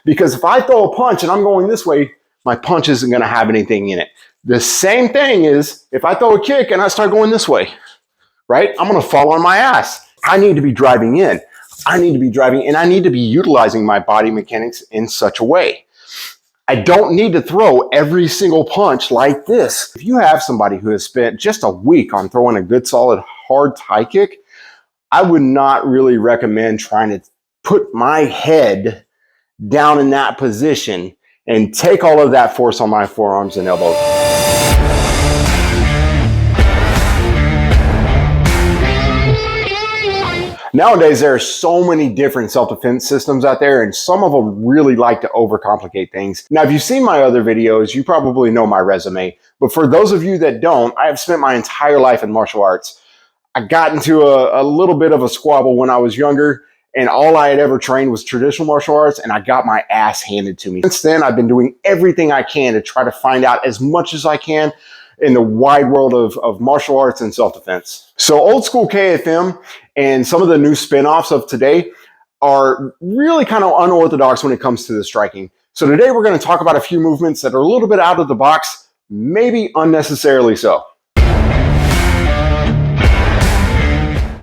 Because if I throw a punch and I'm going this way, my punch isn't going to have anything in it. The same thing is if I throw a kick and I start going this way, right? I'm going to fall on my ass. I need to be driving in. I need to be driving, and I need to be utilizing my body mechanics in such a way. I don't need to throw every single punch like this. If you have somebody who has spent just a week on throwing a good, solid, hard Thai kick, I would not really recommend trying to put my head down in that position and take all of that force on my forearms and elbows. Nowadays, there are so many different self-defense systems out there, and some of them really like to overcomplicate things. Now, if you've seen my other videos, you probably know my resume. But for those of you that don't, I have spent my entire life in martial arts. I got into a little bit of a squabble when I was younger, and all I had ever trained was traditional martial arts, and I got my ass handed to me. Since then, I've been doing everything I can to try to find out as much as I can in the wide world of martial arts and self-defense. So old school KFM and some of the new spin-offs of today are really kind of unorthodox when it comes to the striking. So today we're going to talk about a few movements that are a little bit out of the box, maybe unnecessarily so.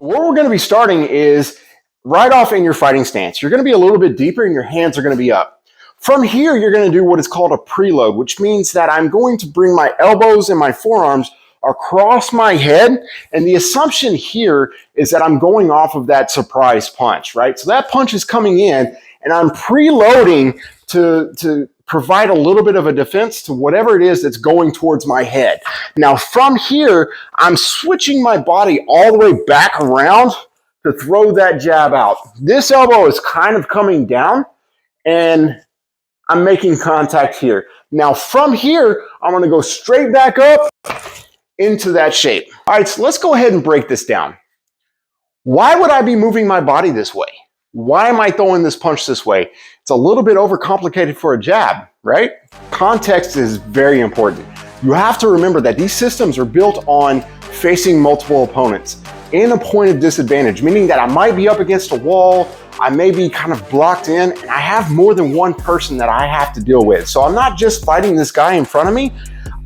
Where we're going to be starting is right off in your fighting stance. You're going to be a little bit deeper and your hands are going to be up. From here, you're going to do what is called a preload, which means that I'm going to bring my elbows and my forearms across my head. And the assumption here is that I'm going off of that surprise punch, right? So that punch is coming in and I'm preloading to provide a little bit of a defense to whatever it is that's going towards my head. Now from here, I'm switching my body all the way back around to throw that jab out. This elbow is kind of coming down and I'm making contact here. Now from here, I'm going to go straight back up into that shape. All right, so let's go ahead and break this down. Why would I be moving my body this way? Why am I throwing this punch this way? It's a little bit overcomplicated for a jab, right? Context is very important. You have to remember that these systems are built on facing multiple opponents in a point of disadvantage, meaning that I might be up against a wall, I may be kind of blocked in, and I have more than one person that I have to deal with. So I'm not just fighting this guy in front of me,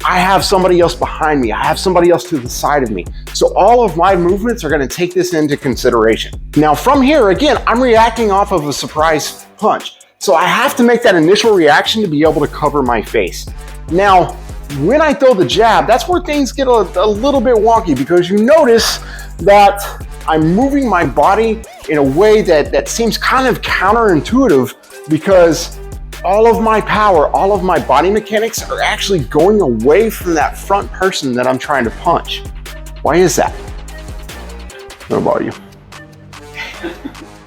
I have somebody else behind me, I have somebody else to the side of me. So all of my movements are going to take this into consideration. Now from here, again, I'm reacting off of a surprise punch. So I have to make that initial reaction to be able to cover my face. Now, when I throw the jab, that's where things get a little bit wonky, because you notice that I'm moving my body in a way that seems kind of counterintuitive, because all of my power, all of my body mechanics are actually going away from that front person that I'm trying to punch. Why is that? What about you?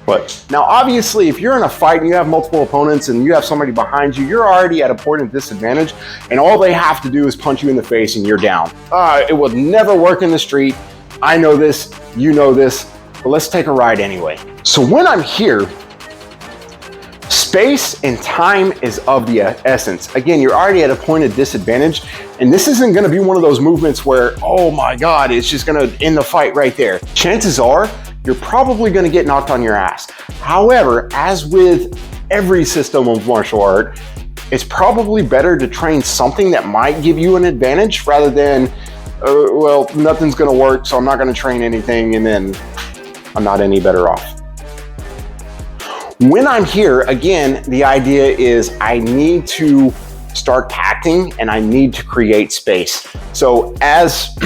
But now, obviously, if you're in a fight and you have multiple opponents and you have somebody behind you, you're already at a point of disadvantage, and all they have to do is punch you in the face and you're down. It will never work in the street. I know this, you know this, but let's take a ride anyway. So when I'm here, space and time is of the essence. Again, you're already at a point of disadvantage, and this isn't going to be one of those movements where, oh my God, it's just going to end the fight right there. Chances are you're probably going to get knocked on your ass. However, as with every system of martial art, it's probably better to train something that might give you an advantage rather than, well, nothing's going to work, so I'm not going to train anything, and then I'm not any better off. When I'm here, again, the idea is I need to start acting and I need to create space. So as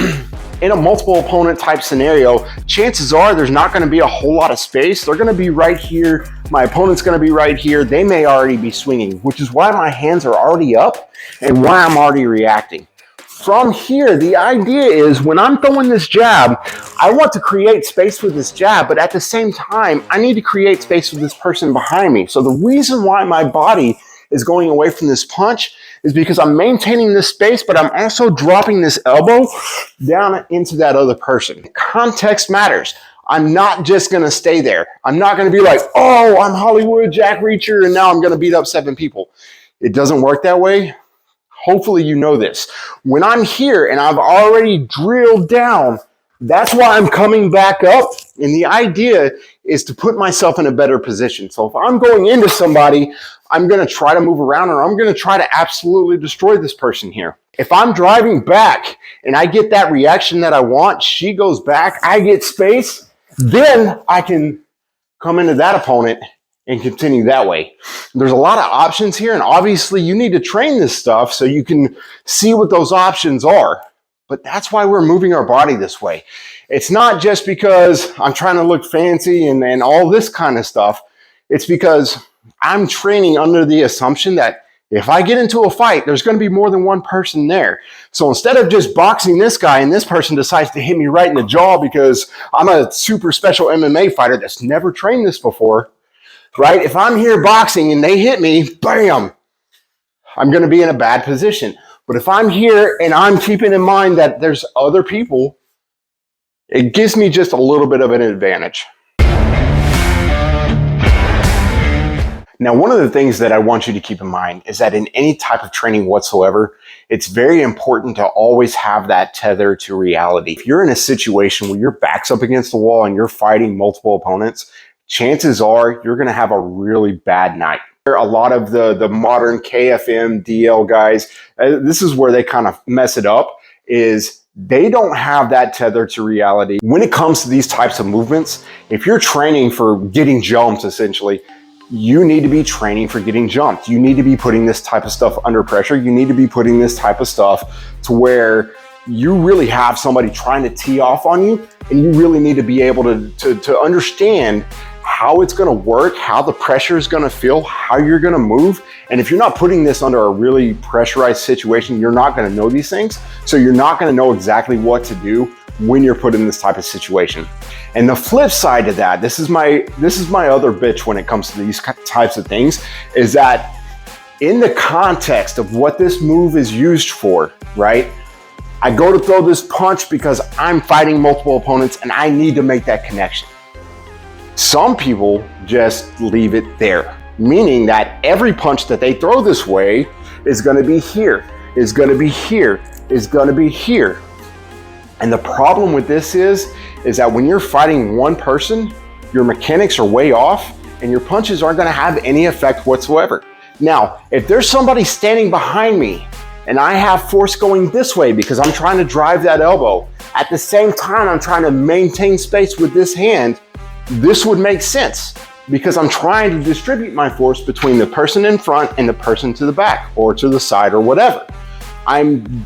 in a multiple opponent type scenario, chances are there's not going to be a whole lot of space. They're going to be right here. My opponent's going to be right here. They may already be swinging, which is why my hands are already up and why I'm already reacting. From here, the idea is when I'm throwing this jab, I want to create space with this jab, but at the same time, I need to create space with this person behind me. So the reason why my body is going away from this punch is because I'm maintaining this space, but I'm also dropping this elbow down into that other person. Context matters. I'm not just going to stay there. I'm not going to be like, oh, I'm Hollywood Jack Reacher, and now I'm going to beat up 7 people. It doesn't work that way. Hopefully you know this. When I'm here and I've already drilled down, that's why I'm coming back up. And the idea is to put myself in a better position. So if I'm going into somebody, I'm going to try to move around, or I'm going to try to absolutely destroy this person here. If I'm driving back and I get that reaction that I want, she goes back, I get space, then I can come into that opponent and continue that way. There's a lot of options here, and obviously you need to train this stuff so you can see what those options are. But that's why we're moving our body this way. It's not just because I'm trying to look fancy and all this kind of stuff. It's because I'm training under the assumption that if I get into a fight, there's going to be more than one person there. So instead of just boxing this guy and this person decides to hit me right in the jaw because I'm a super special MMA fighter that's never trained this before, right? If I'm here boxing and they hit me, bam, I'm going to be in a bad position. But if I'm here and I'm keeping in mind that there's other people, it gives me just a little bit of an advantage. Now, one of the things that I want you to keep in mind is that in any type of training whatsoever, it's very important to always have that tether to reality. If you're in a situation where your back's up against the wall and you're fighting multiple opponents, chances are you're going to have a really bad night. A lot of the modern KFM, DL guys, this is where they kind of mess it up, is they don't have that tether to reality. When it comes to these types of movements, if you're training for getting jumped, essentially, you need to be training for getting jumped. You need to be putting this type of stuff under pressure. You need to be putting this type of stuff to where you really have somebody trying to tee off on you, and you really need to be able to understand how it's going to work, how the pressure is going to feel, how you're going to move. And if you're not putting this under a really pressurized situation, you're not going to know these things. So you're not going to know exactly what to do when you're put in this type of situation. And the flip side to that, this is my other bitch when it comes to these types of things, is that in the context of what this move is used for, right? I go to throw this punch because I'm fighting multiple opponents and I need to make that connection. Some people just leave it there, meaning that every punch that they throw this way is going to be here, is going to be here, is going to be here. And the problem with this is that when you're fighting one person, your mechanics are way off and your punches aren't going to have any effect whatsoever. Now, if there's somebody standing behind me and I have force going this way because I'm trying to drive that elbow, at the same time I'm trying to maintain space with this hand, this would make sense because I'm trying to distribute my force between the person in front and the person to the back or to the side or whatever. I'm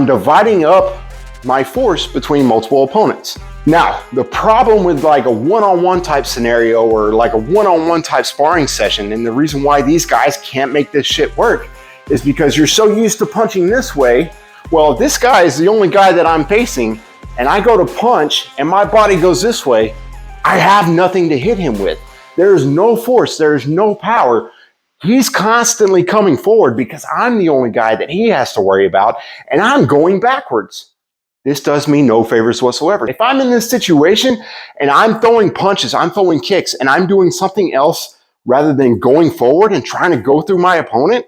dividing up my force between multiple opponents. Now, the problem with like a one-on-one type scenario or like a one-on-one type sparring session, and the reason why these guys can't make this shit work, is because you're so used to punching this way. Well, if this guy is the only guy that I'm facing and I go to punch and my body goes this way, I have nothing to hit him with. There is no force, there is no power. He's constantly coming forward because I'm the only guy that he has to worry about, and I'm going backwards. This does me no favors whatsoever. If I'm in this situation and I'm throwing punches, I'm throwing kicks, and I'm doing something else rather than going forward and trying to go through my opponent,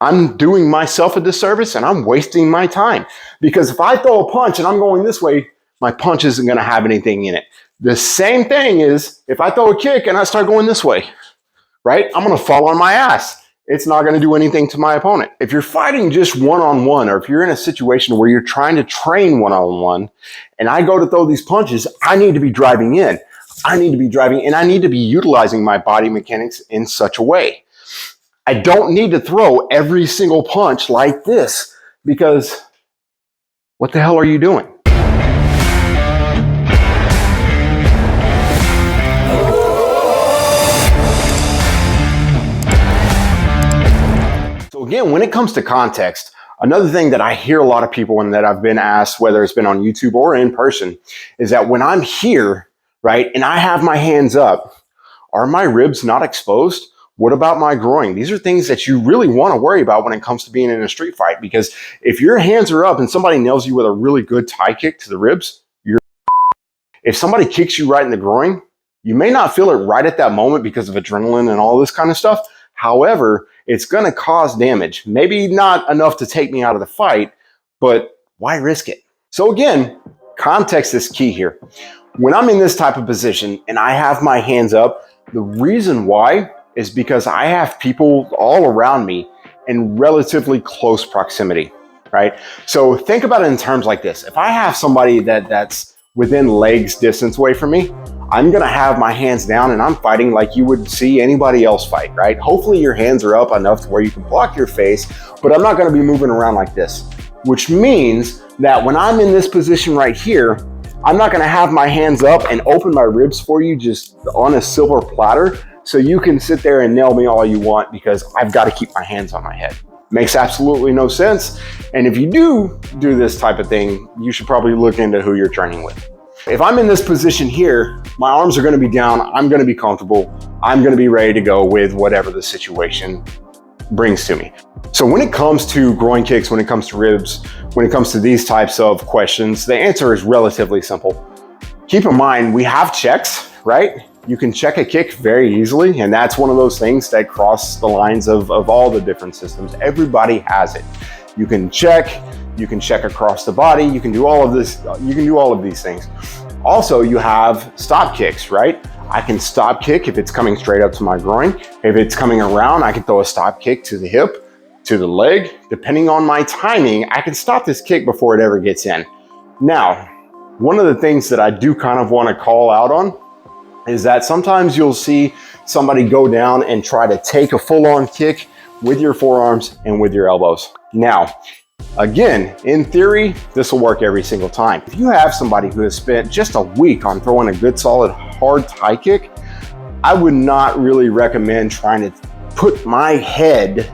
I'm doing myself a disservice and I'm wasting my time. Because if I throw a punch and I'm going this way, my punch isn't going to have anything in it. The same thing is if I throw a kick and I start going this way, right? I'm going to fall on my ass. It's not going to do anything to my opponent. If you're fighting just one-on-one, or if you're in a situation where you're trying to train one-on-one and I go to throw these punches, I need to be driving in. I need to be driving and I need to be utilizing my body mechanics in such a way. I don't need to throw every single punch like this because what the hell are you doing? Again, when it comes to context, another thing that I hear a lot of people and that I've been asked, whether it's been on YouTube or in person, is that when I'm here, right, and I have my hands up, are my ribs not exposed? What about my groin? These are things that you really want to worry about when it comes to being in a street fight, because if your hands are up and somebody nails you with a really good tie kick to the ribs, if somebody kicks you right in the groin, you may not feel it right at that moment because of adrenaline and all this kind of stuff. However, it's going to cause damage. Maybe not enough to take me out of the fight, but why risk it? So again, context is key here. When I'm in this type of position and I have my hands up, the reason why is because I have people all around me in relatively close proximity, right? So think about it in terms like this. If I have somebody that's within legs distance away from me, I'm gonna have my hands down and I'm fighting like you would see anybody else fight, right? Hopefully your hands are up enough to where you can block your face, but I'm not gonna be moving around like this, which means that when I'm in this position right here, I'm not gonna have my hands up and open my ribs for you just on a silver platter so you can sit there and nail me all you want because I've got to keep my hands on my head. Makes absolutely no sense. And if you do this type of thing, you should probably look into who you're training with. If I'm in this position here, my arms are gonna be down, I'm gonna be comfortable, I'm gonna be ready to go with whatever the situation brings to me. So when it comes to groin kicks, when it comes to ribs, when it comes to these types of questions, the answer is relatively simple. Keep in mind, we have checks, right? You can check a kick very easily, and that's one of those things that cross the lines of all the different systems. Everybody has it. You can check across the body, you can do all of this, you can do all of these things. Also, you have stop kicks, right? I can stop kick if it's coming straight up to my groin. If it's coming around, I can throw a stop kick to the hip, to the leg. Depending on my timing, I can stop this kick before it ever gets in. Now, one of the things that I do kind of want to call out on is that sometimes you'll see somebody go down and try to take a full-on kick with your forearms and with your elbows. Now, again, in theory, this will work every single time. If you have somebody who has spent just a week on throwing a good solid hard Thai kick, I would not really recommend trying to put my head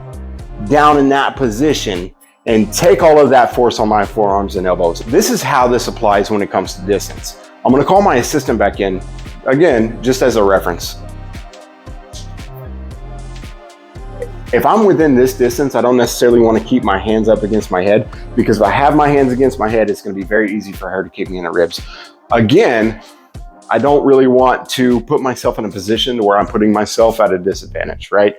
down in that position and take all of that force on my forearms and elbows. This is how this applies when it comes to distance. I'm gonna call my assistant back in, again, just as a reference. If I'm within this distance, I don't necessarily want to keep my hands up against my head because if I have my hands against my head, it's going to be very easy for her to kick me in the ribs. Again, I don't really want to put myself in a position where I'm putting myself at a disadvantage, right?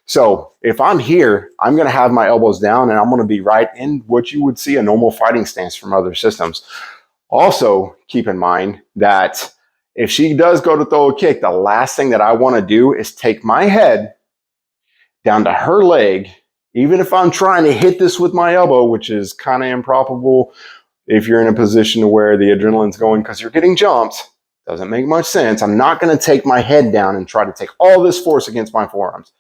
So if I'm here, I'm going to have my elbows down and I'm going to be right in what you would see a normal fighting stance from other systems. Also, keep in mind that if she does go to throw a kick, the last thing that I want to do is take my head down to her leg, even if I'm trying to hit this with my elbow, which is kind of improbable if you're in a position where the adrenaline's going because you're getting jumped. Doesn't make much sense. I'm not going to take my head down and try to take all this force against my forearms.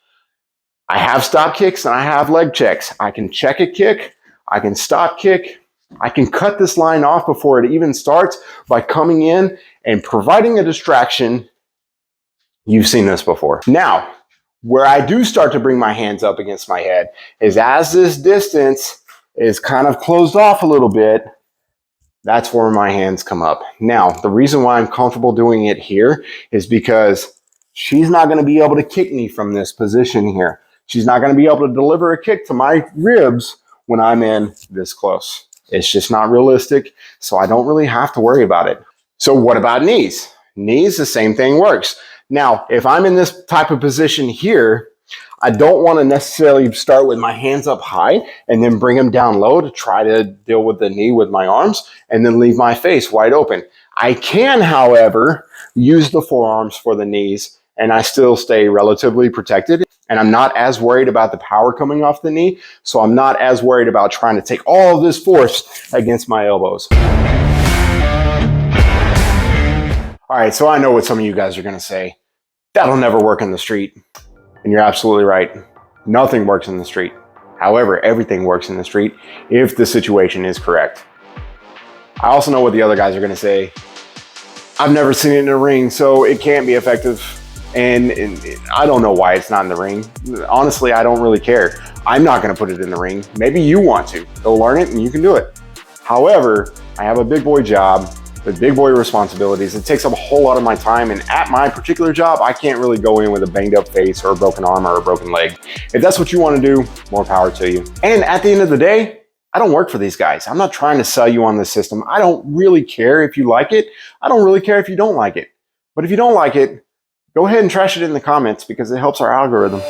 I have stop kicks and I have leg checks. I can check a kick, I can stop kick, I can cut this line off before it even starts by coming in and providing a distraction. You've seen this before. Now, where I do start to bring my hands up against my head is as this distance is kind of closed off a little bit, that's where my hands come up. Now, the reason why I'm comfortable doing it here is because she's not going to be able to kick me from this position here. She's not going to be able to deliver a kick to my ribs when I'm in this close. It's just not realistic, so I don't really have to worry about it. So what about knees? Knees, the same thing works. Now, if I'm in this type of position here, I don't want to necessarily start with my hands up high and then bring them down low to try to deal with the knee with my arms and then leave my face wide open. I can, however, use the forearms for the knees and I still stay relatively protected. And I'm not as worried about the power coming off the knee, so I'm not as worried about trying to take all of this force against my elbows. All right, so I know what some of you guys are gonna say. That'll never work in the street. And you're absolutely right. Nothing works in the street. However, everything works in the street if the situation is correct. I also know what the other guys are gonna say. I've never seen it in a ring, so it can't be effective. And I don't know why it's not in the ring. Honestly, I don't really care. I'm not gonna put it in the ring. Maybe you want to. Go learn it and you can do it. However, I have a big boy job with big boy responsibilities. It takes up a whole lot of my time, and at my particular job, I can't really go in with a banged up face or a broken arm or a broken leg. If that's what you want to do, more power to you. And at the end of the day, I don't work for these guys. I'm not trying to sell you on the system. I don't really care if you like it. I don't really care if you don't like it. But if you don't like it, go ahead and trash it in the comments because it helps our algorithm.